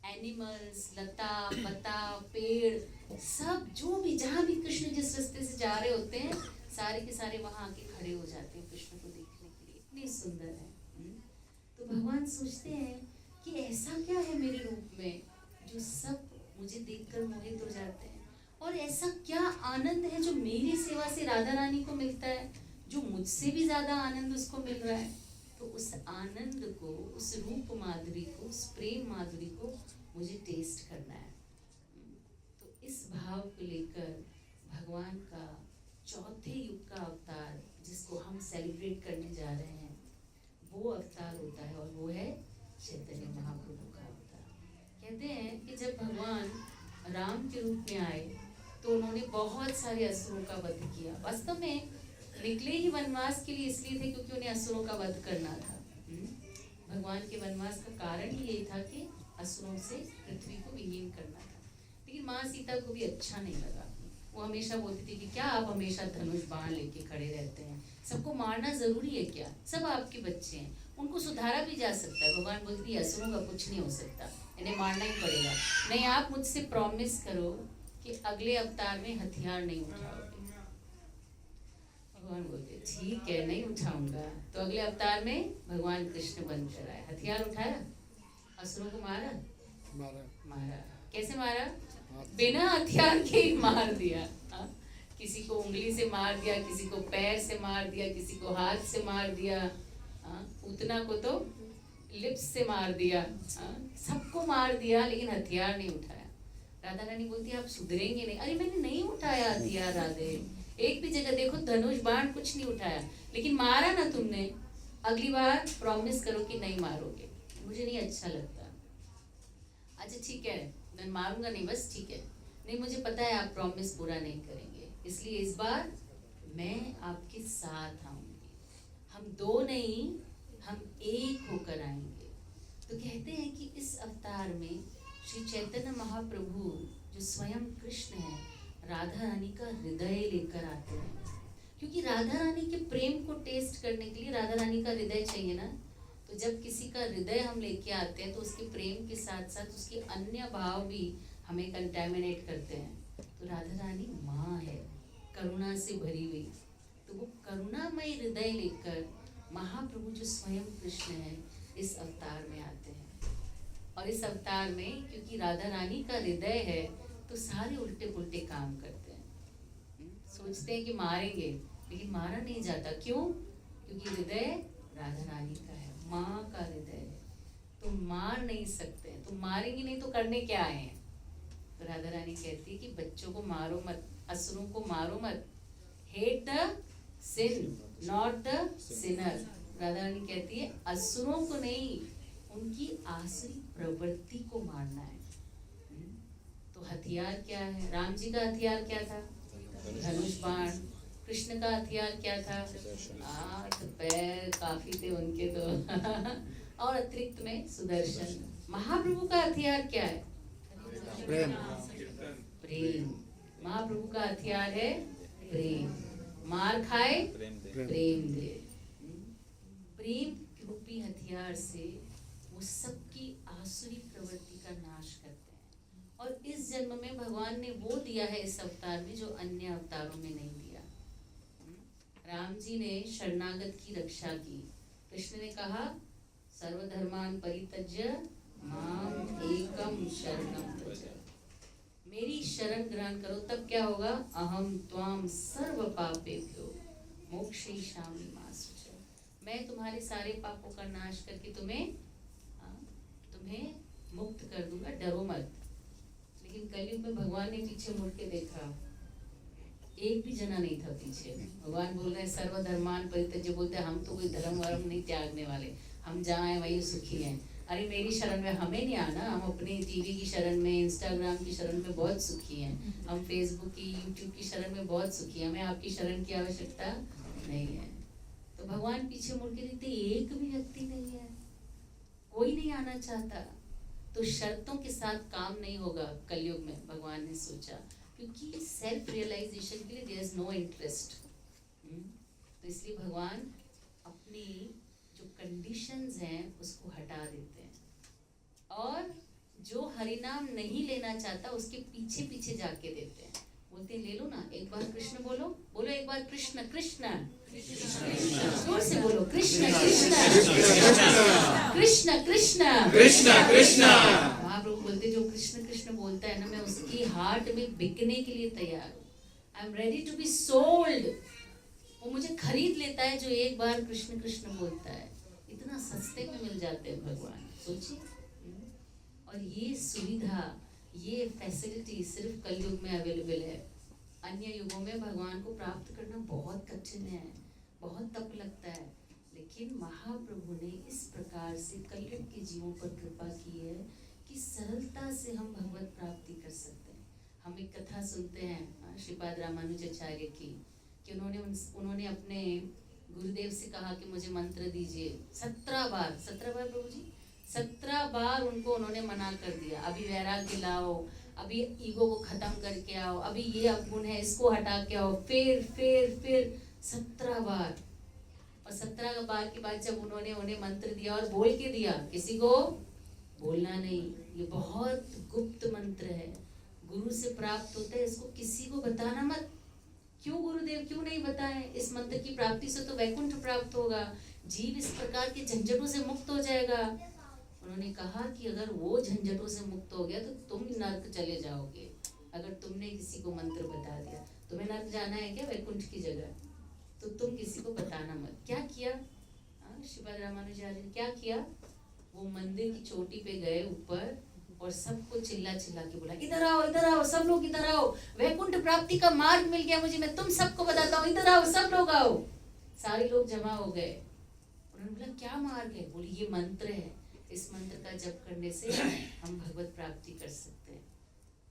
एनिमल्स, लता पता, पेड़, सब जो भी, जहाँ भी कृष्ण जिस रास्ते से जा रहे होते हैं, सारे के सारे वहां आके खड़े हो जाते हैं कृष्ण को देखने के लिए, इतनी सुंदर है। तो भगवान सोचते हैं कि ऐसा क्या है मेरे रूप में जो सब मुझे देखकर मोहित हो जाते हैं, और ऐसा क्या आनंद है जो मेरी सेवा से राधा रानी को मिलता है, जो मुझसे भी ज्यादा आनंद उसको मिल रहा है। तो उस आनंद को, उस रूप माधुरी को, उस प्रेम माधुरी को मुझे टेस्ट करना है। तो इस भाव को लेकर भगवान का चौथे युग का अवतार, जिसको हम सेलिब्रेट करने जा रहे हैं, वो अवतार होता है, और वो है चैतन्य महाप्रभु का अवतार। कहते हैं कि जब भगवान राम के रूप में आए तो उन्होंने बहुत सारे असुरों का वध किया। वास्तव में निकले ही वनवास के लिए इसलिए थे क्योंकि उन्हें असुरों का वध करना था। भगवान के वनवास का कारण ही यही था कि असुरों से पृथ्वी को विहीन करना था। लेकिन माँ सीता को भी अच्छा नहीं लगा। वो हमेशा बोलती थी कि क्या आप हमेशा धनुष बाण लेके खड़े रहते हैं, सबको मारना जरूरी है क्या, सब आपके बच्चे हैं, उनको सुधारा भी जा सकता है। भगवान बोलती है असुरों का कुछ नहीं हो सकता, इन्हें मारना ही पड़ेगा। नहीं, आप मुझसे प्रॉमिस करो कि अगले अवतार में हथियार नहीं उठाओगे। भगवान बोलते ठीक है, नहीं उठाऊंगा। तो अगले अवतार में भगवान कृष्ण बनकर आए, हथियार उठाया, असुरों को मारा। कैसे मारा? बिना हथियार के ही मार दिया। किसी को उंगली से मार दिया, किसी को पैर से मार दिया, किसी को हाथ से मार दिया, पूतना को तो लिप्स से मार दिया, सबको मार दिया, लेकिन हथियार नहीं उठाया। राधा रानी बोलती है आप सुधरेंगे नहीं। अरे मैंने नहीं उठाया हथियार राधे, एक भी जगह देखो धनुष बाण कुछ नहीं उठाया, लेकिन मारा ना तुमने। अगली बार प्रॉमिस करो कि नहीं मारोगे, मुझे नहीं अच्छा लगता। अच्छा ठीक है, मैं मारूंगा नहीं, बस ठीक है, नहीं मुझे पता है आप प्रॉमिस पूरा नहीं करेंगे, इसलिए इस बार मैं आपके साथ आऊंगी। हम दो नहीं, हम एक होकर आएंगे। तो कहते हैं कि इस अवतार में श्री चैतन्य महाप्रभु जो स्वयं कृष्ण है, राधा रानी का हृदय लेकर आते हैं। क्योंकि राधा रानी के प्रेम को टेस्ट करने के लिए राधा रानी का हृदय चाहिए ना। तो जब किसी का हृदय हम लेके आते हैं तो उसके प्रेम के साथ साथ उसके अन्य भाव भी हमें कंटेमिनेट करते हैं। तो राधा रानी माँ है, करुणा से भरी हुई, तो वो करुणामय हृदय लेकर महाप्रभु जो स्वयं कृष्ण है इस अवतार में आते हैं। और इस अवतार में क्योंकि राधा रानी का हृदय है तो सारे उल्टे पुल्टे काम करते हैं। सोचते हैं कि मारेंगे, लेकिन मारा नहीं जाता। क्यों? क्योंकि हृदय राधा रानी का है, माँ का हृदय है। तुम मार नहीं सकते, तुम मारेंगे नहीं तो करने क्या आए हैं? तो राधा रानी कहती है कि बच्चों को मारो मत, असुरों को मारो मत। Hate the sin not the sinner. Radha Rani कहती है असुरों को नहीं, उनकी आसुरी प्रवृत्ति को मारना है। तो हथियार क्या है? राम जी का हथियार क्या था? धनुष बाण। कृष्ण का हथियार क्या था? हाथ पैर काफी थे उनके तो और अतिरिक्त में सुदर्शन। महाप्रभु का हथियार क्या है? प्रेम। प्रेम। महाप्रभु का हथियार है प्रेम। मार खाए प्रेम दे। प्रेम रूपी हथियार से वो सबकी आसुरी प्रवृत्ति का नाश करते हैं। और इस जन्म में भगवान ने वो दिया है इस अवतार में जो अन्य अवतारों में नहीं दिया। राम जी ने शरणागत की रक्षा की। कृष्ण ने कहा सर्वधर्मान परित्यज्य माम एकम शरणम व्रज। मेरी शरण ग्रहण करो, तब क्या होगा? अहम त्वाम सर्व पापेभ्यो मोक्षयिष्यामि मा शुचः। मैं तुम्हारे सारे पापों का नाश करके तुम्हें मुक्त कर दूंगा, डरो मत। लेकिन कलयुग में भगवान ने पीछे मुड़ के देखा, एक भी जना नहीं था पीछे। भगवान बोल रहे हैं सर्वधर्मान परित्यज्य, बोलते हैं हम तो कोई धर्म वर्म नहीं त्यागने वाले, हम जहाँ हैं वहीं सुखी हैं। अरे मेरी शरण में हमें नहीं आना, हम अपने टीवी की शरण में, इंस्टाग्राम की शरण में बहुत सुखी हैं, हम फेसबुक की यूट्यूब की शरण में बहुत सुखी हैं, हमें आपकी शरण की आवश्यकता नहीं है। तो भगवान पीछे मुड़ के देखते, एक भी व्यक्ति नहीं है, कोई नहीं आना चाहता। तो शर्तों के साथ काम नहीं होगा कलयुग में, भगवान ने सोचा, क्योंकि सेल्फ रियलाइजेशन के लिए देयर इज नो इंटरेस्ट। तो इसलिए भगवान अपनी जो कंडीशंस हैं उसको हटा देते हैं, और जो हरिनाम नहीं लेना चाहता उसके पीछे पीछे जाके देते हैं। बोलते हैं ले लो ना, एक बार कृष्ण बोलो, बोलो एक बार कृष्ण कृष्ण, जोर से बोलो कृष्ण कृष्ण कृष्ण कृष्ण कृष्ण कृष्ण। महाप्रभु बोलते जो कृष्ण कृष्ण बोलता है ना, मैं उसकी हार्ट में बिकने के लिए तैयार हूँ। I am ready to be sold. वो मुझे खरीद लेता है जो एक बार कृष्ण कृष्ण बोलता है। इतना सस्ते में मिल जाते हैं भगवान, सोचिए। और ये सुविधा, ये फैसिलिटी सिर्फ कलयुग में अवेलेबल है। अन्य युगों में भगवान को प्राप्त करना बहुत कठिन है, बहुत तप लगता है। लेकिन महाप्रभु ने इस प्रकार से कलयुग के जीवों पर कृपा की है कि सरलता से हम भगवत प्राप्ति कर सकते हैं। हम एक कथा सुनते हैं श्रीपाद रामानुजाचार्य की, कि उन्होंने अपने गुरुदेव से कहा कि मुझे मंत्र दीजिए। 17 बार प्रभु जी 17 बार उनको उन्होंने मना कर दिया। अभी वैराग्य लाओ, अभी ईगो को खत्म करके आओ, अभी ये अवगुण है इसको हटा के आओ, फिर 17 बार। और 17 बार के बाद जब उन्होंने उन्हें मंत्र दिया और बोल के दिया, किसी को बोलना नहीं, ये बहुत गुप्त मंत्र है, गुरु से प्राप्त होता है, इसको किसी को बताना मत। क्यों गुरुदेव, क्यों नहीं बताएं? इस मंत्र की प्राप्ति से तो वैकुंठ प्राप्त होगा, जीव इस प्रकार के झंझटों से मुक्त हो जाएगा। उन्होंने कहा कि अगर वो झंझटों से मुक्त हो गया तो तुम नर्क चले जाओगे। अगर तुमने किसी को मंत्र बता दिया, तुम्हें नर्क जाना है क्या वैकुंठ की जगह? तो तुम किसी को बताना मत। क्या किया श्रीपाद रामानुजाचार्य ने? क्या किया? वो मंदिर की चोटी पे गए ऊपर और सबको चिल्ला चिल्ला के बोला, इधर आओ सब लोग इधर आओ, वैकुंठ प्राप्ति का मार्ग मिल गया मुझे, मैं तुम सबको बताता हूँ, इधर आओ सब लोग आओ। सारे लोग जमा हो गए। उन्होंने बोला क्या मार्ग है? बोली ये मंत्र है, इस मंत्र का जप करने से हम भगवत प्राप्ति कर सकते हैं।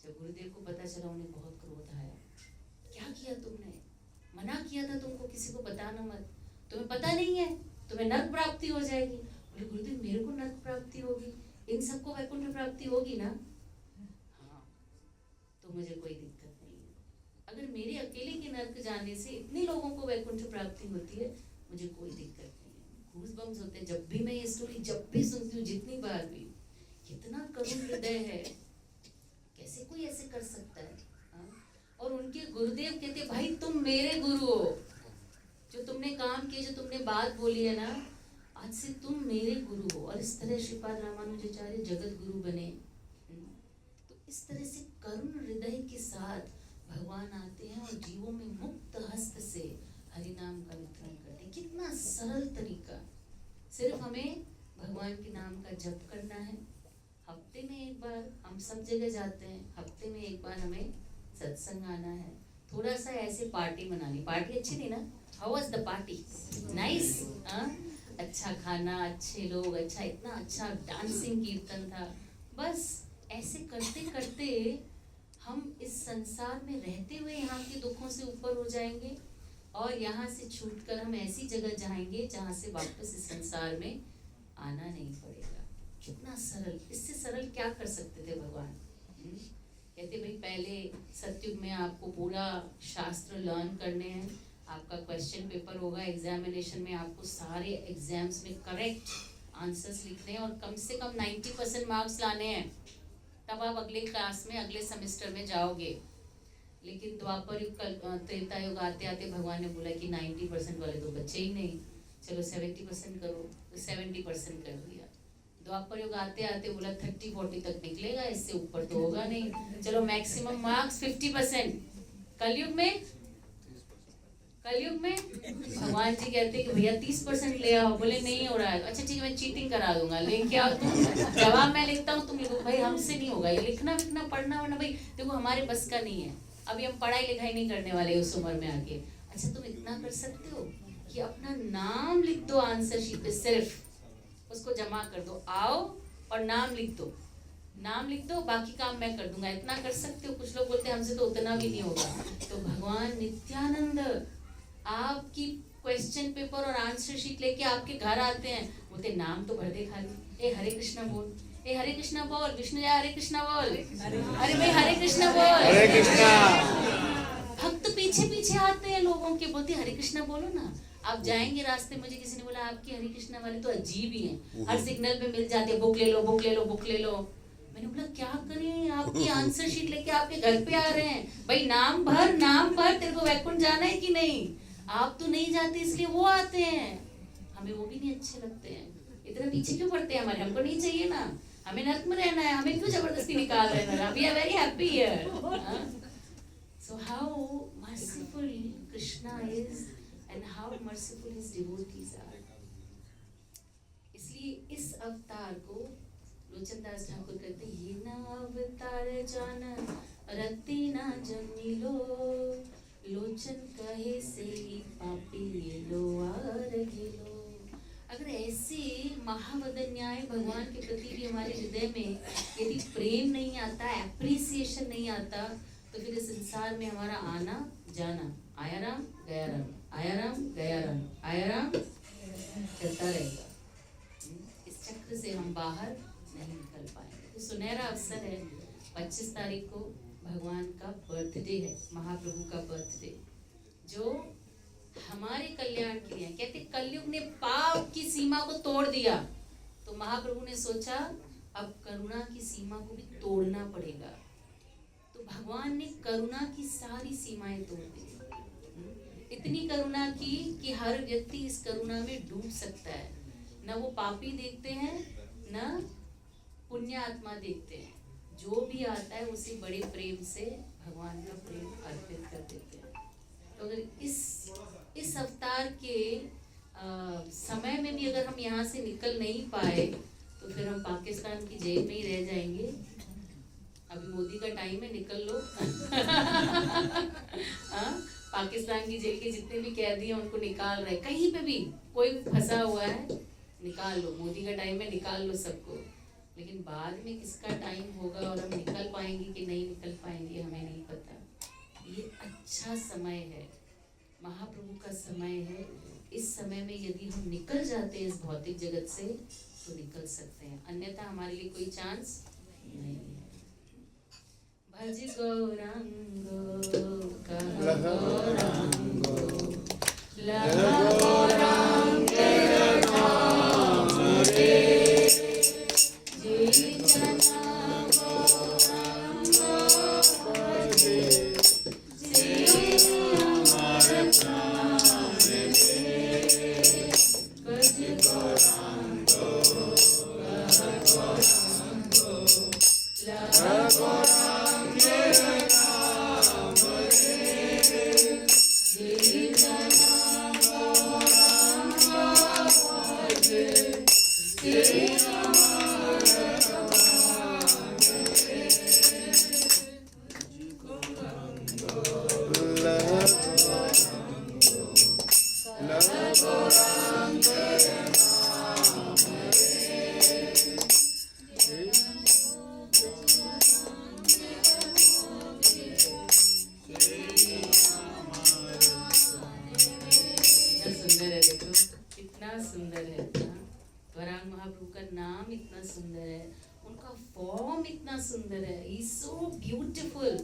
जब गुरुदेव को पता चला उन्हें बहुत क्रोध आया, क्या किया तुमने? मना किया था तुमको किसी को बताना मत, तुम्हें पता नहीं है तुम्हें नर्क प्राप्ति हो जाएगी। बोले गुरुदेव मेरे को नर्क प्राप्ति होगी, इन सबको वैकुंठ प्राप्ति होगी ना? हाँ, तो मुझे कोई दिक्कत नहीं है। अगर मेरे अकेले के नर्क जाने से इतने लोगों को वैकुंठ प्राप्ति होती है, मुझे कोई दिक्कत नहीं है। गूज़बम्स होते हैं जब भी मैं ये स्टोरी जब भी सुनती हूँ, जितनी बार भी। कितना करुण हृदय है, कैसे कोई ऐसे कर सकता है? हाँ? और उनके गुरुदेव कहते भाई तुम मेरे गुरु हो, जो तुमने काम किया, जो तुमने बात बोली है ना, आज से तुम मेरे गुरु हो। और इस तरह श्रीपाद रामानुजाचार्य जगत गुरु बने। तो इस तरह से करुण हृदय के साथ भगवान आते हैं और जीवों में मुक्त हस्त से हरि नाम का वितरण करते हैं। कितना सरल तरीका, सिर्फ हमें भगवान के नाम का जप करना है। हफ्ते में एक बार हम सब जगह जाते हैं, हफ्ते में एक बार हमें सत्संग आना है। थोड़ा सा ऐसे पार्टी मनानी। पार्टी अच्छी थी ना? How was the party? Nice. अच्छा खाना, अच्छे लोग, अच्छा इतना अच्छा डांसिंग कीर्तन था। बस ऐसे करते करते हम इस संसार में रहते हुए यहाँ के दुखों से ऊपर हो जाएंगे और यहाँ से छूटकर हम ऐसी जगह जाएंगे जहाँ से वापस इस संसार में आना नहीं पड़ेगा। कितना सरल, इससे सरल क्या कर सकते थे भगवान? कहते भाई पहले सतयुग में आपको पूरा शास्त्र लर्न करने हैं, आपका क्वेश्चन पेपर होगा, एग्जामिनेशन में आपको सारे एग्जाम्स में करेक्ट आंसर्स लिखने हैं और कम से कम 90% मार्क्स लाने हैं, तब आप अगले क्लास में अगले सेमेस्टर में जाओगे। लेकिन द्वापर युग त्रेता युग आते आते भगवान ने बोला कि 90% वाले तो बच्चे ही नहीं, चलो 70% करो, तो 70% कर दिया। द्वापर युग आते आते बोला 30-40 तक निकलेगा, इससे ऊपर तो होगा नहीं, चलो मैक्सिमम मार्क्स 50%। कलयुग में भगवान जी कहते हैं कि भैया 30% ले आओ। बोले नहीं हो रहा है, अच्छा ठीक है मैं चीटिंग करा दूंगा, लेके आओ तुम, जवाब मैं लिखता हूँ तुम लिखो। भाई हमसे नहीं होगा ये लिखना विखना पढ़ना वरना, भाई देखो हमारे बस का नहीं है, अभी हम पढ़ाई लिखाई नहीं करने वाले उस उम्र में आके। अच्छा तुम इतना कर सकते हो कि अपना नाम लिख दो आंसर शीट पे, सिर्फ उसको जमा कर दो, आओ और नाम लिख दो, बाकी काम मैं कर दूंगा। इतना कर सकते हो? कुछ लोग बोलते हैं हमसे तो उतना भी नहीं होगा। तो भगवान नित्यानंद आपकी क्वेश्चन पेपर और आंसर शीट लेके आपके घर आते हैं, बोलते नाम तो भर दे खाली, ए हरे कृष्णा बोल, ए हरे कृष्णा बोल, विष्णु या हरे कृष्णा बोल, अरे भाई हरे कृष्णा बोल, हरे कृष्णा। भक्त पीछे पीछे आते हैं लोगों के, बोलते हरे कृष्णा बोलो ना। आप जाएंगे रास्ते, मुझे किसी ने बोला आपकी हरे कृष्णा वाले तो अजीब ही हैं, हर सिग्नल पे मिल जाते, बुक ले लो बुक ले लो बुक ले लो। मैंने बोला क्या करें, आपकी आंसर शीट लेके आपके घर पे आ रहे हैं, भाई नाम भर तेरे को वैकुंठ जाना है कि नहीं? आप तो नहीं जाते इसलिए वो आते हैं, हमें वो भी नहीं अच्छे लगते हैं। इतना पीछे क्यों पड़ते हैं हमारे? हमको नहीं चाहिए ना, हमें नर्क में रहना है, हमें क्यों जबरदस्ती निकाल रहे हैं? We are very happy here. So how merciful Krishna is and how merciful his devotees are. इसलिए इस अवतार को लोचनदास ठाकुर कहते हैं, ये ना अवतार जान रत्ती ना जन्मी लो, लोचन कहे से पापी ये लो आर लो। अगर ऐसे महावदन न्याय भगवान के प्रति भी हमारे हृदय में यदि प्रेम नहीं आता, एप्रिसिएशन नहीं आता, तो फिर इस संसार में हमारा आना जाना, आया राम गया राम, आया राम गया राम, आया राम चलता रहेगा। इस चक्र से हम बाहर नहीं निकल पाएंगे। तो सुनहरा अवसर है, 25 तारीख को भगवान का बर्थडे है, महाप्रभु का बर्थडे, जो हमारे कल्याण के लिए। कहते कलयुग ने पाप की सीमा को तोड़ दिया, तो महाप्रभु ने सोचा अब करुणा की सीमा को भी तोड़ना पड़ेगा। तो भगवान ने करुणा की सारी सीमाएं तोड़ दी। इतनी करुणा की कि हर व्यक्ति इस करुणा में डूब सकता है। न वो पापी देखते हैं, न पुण्य आत्मा देखते हैं, जो भी आता है उसे बड़े प्रेम से भगवान का प्रेम अर्पित कर देते हैं। तो अगर इस अवतार के समय में भी अगर हम यहाँ से निकल नहीं पाए, तो फिर हम पाकिस्तान की जेल में ही रह जाएंगे अभी मोदी का टाइम है, निकल लो। हाँ, पाकिस्तान की जेल के जितने भी कैदी हैं उनको निकाल रहे, कहीं पे भी कोई फंसा हुआ है निकाल लो। मोदी का टाइम है, निकाल लो सबको। लेकिन बाद में किसका टाइम होगा और हम निकल पाएंगे कि नहीं निकल पाएंगे हमें नहीं पता। ये अच्छा समय है, महाप्रभु का समय है। इस समय में यदि हम निकल जाते हैं इस भौतिक जगत से तो निकल सकते हैं, अन्यथा हमारे लिए कोई चांस नहीं है। भज गौरांगो कह गौरांगो लह गौरांगे नाम रे जी जना गौरांगो भजे जी हमारे प्राण रे भज गौरांगो कह गौरांगो लह गौरांगे नाम रे जी जना गौरांगो भजे जी हमारे प्राण रे कितना सुंदर है। वरांग महाप्रभु का नाम इतना सुंदर है, उनका फॉर्म इतना सुंदर है, ही सो ब्यूटीफुल।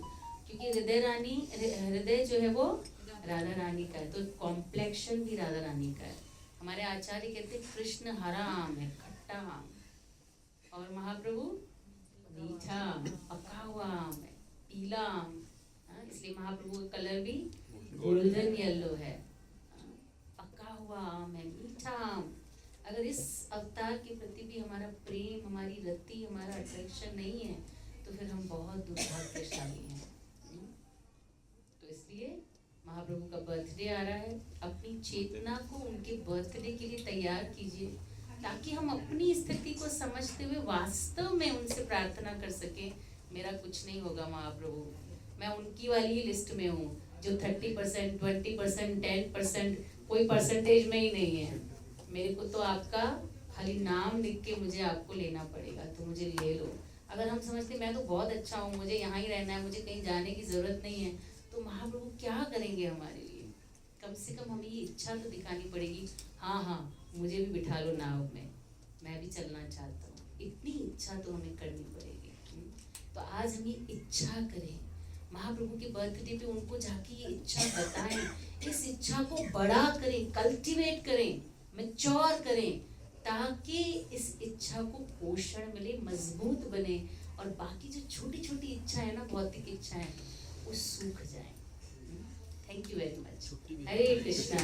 क्योंकि हृदय जो है वो राधा रानी का है, तो कॉम्प्लेक्शन भी राधा रानी का है। हमारे आचार्य कहते हैं कृष्ण हरा आम है, खट्टा आम, और महाप्रभु मीठा पका हुआ आम है, पीला आम। इसलिए महाप्रभु का कलर भी गोल्डन येलो है, पका हुआ आम है, मीठा आम। अगर इस अवतार के प्रति भी हमारा प्रेम, हमारी रति, हमारा अट्रैक्शन नहीं है तो फिर हम बहुत दुर्भाग्यशाली हैं। तो इसलिए महाप्रभु का बर्थडे आ रहा है, अपनी चेतना को उनके बर्थडे के लिए तैयार कीजिए, ताकि हम अपनी स्थिति को समझते हुए वास्तव में उनसे प्रार्थना कर सकें। मेरा कुछ नहीं होगा महाप्रभु, मैं उनकी वाली ही लिस्ट में हूँ जो 30%, 20%, 10%, कोई परसेंटेज में ही नहीं है। मेरे को तो आपका खाली नाम लिख के मुझे आपको लेना पड़ेगा, तो मुझे ले लो। अगर हम समझते मैं तो बहुत अच्छा हूँ, मुझे यहाँ ही रहना है, मुझे कहीं जाने की ज़रूरत नहीं है, तो महाप्रभु क्या करेंगे हमारे लिए? कम से कम हमें ये इच्छा तो दिखानी पड़ेगी, हाँ हाँ मुझे भी बिठा लो नाव में, मैं भी चलना चाहता हूँ। इतनी इच्छा तो हमें करनी पड़ेगी। तो आज हम ये इच्छा करें, महाप्रभु के बर्थडे पे उनको जाके ये इच्छा बताएं, इस इच्छा को बड़ा करें, कल्टीवेट करें, मैच्योर करें, ताकि इस इच्छा को पोषण मिले, मजबूत बने, और बाकी जो छोटी छोटी इच्छा है ना, भौतिक इच्छाएं, वो सूख जाए। Thank you very much. Hare Krishna.